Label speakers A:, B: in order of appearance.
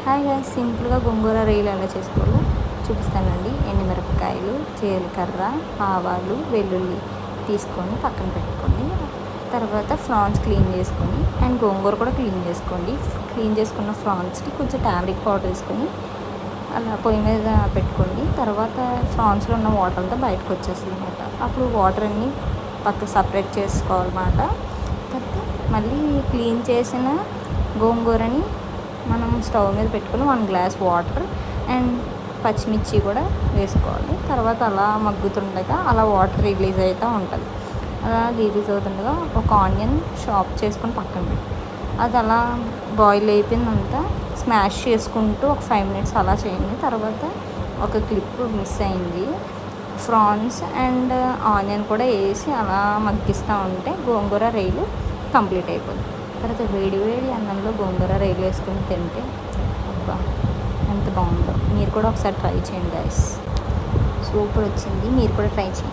A: Hi guys, సింపుల్గా గోంగూర రొయ్యలు ఎలా చేసుకోవాలో చూపిస్తానండి. ఎండుమిరపకాయలు, జీలకర్ర, ఆవాలు, వెల్లుల్లి తీసుకొని పక్కన పెట్టుకోండి. తర్వాత ఫ్రాన్స్ క్లీన్ చేసుకొని అండ్ గోంగూర కూడా క్లీన్ చేసుకోండి. క్లీన్ చేసుకున్న ఫ్రాన్స్కి కొంచెం టర్మరిక్ పౌడర్ వేసుకొని అలా పొయ్యి మీద పెట్టుకోండి. తర్వాత ఫ్రాన్స్లో ఉన్న వాటర్ అంతా బయటకు వచ్చేస్తుంది అనమాట. అప్పుడు వాటర్ అన్నీ పక్క సపరేట్ చేసుకోవాలన్నమాట. తర్వాత మళ్ళీ క్లీన్ చేసిన గోంగూరని మనం స్టవ్ మీద పెట్టుకుని 1 గ్లాస్ వాటర్ అండ్ పచ్చిమిర్చి కూడా వేసుకోవాలి. తర్వాత అలా మగ్గుతుండగా అలా వాటర్ రిలీజ్ అవుతూ ఉంటుంది. అలా రిలీజ్ అవుతుండగా ఒక ఆనియన్ చాప్ చేసుకొని పక్కన పెట్టి అది అలా బాయిల్ అయిపోయిందంతా స్మాష్ చేసుకుంటూ ఒక 5 మినిట్స్ అలా చేయండి. తర్వాత ఒక క్లిప్ మిస్ అయింది, ఫ్రాన్స్ అండ్ ఆనియన్ కూడా వేసి అలా మగ్గిస్తూ ఉంటే గోంగూర రొయ్యలు కంప్లీట్ అయిపోతుంది. తర్వాత వేడి వేడి అన్నంలో గోంగూర రొయ్యలు వేసుకుని తింటే అబ్బా ఎంత బాగుందో. మీరు కూడా ఒకసారి ట్రై చేయండి గైస్, సూపర్ వచ్చింది. మీరు కూడా ట్రై చేయండి.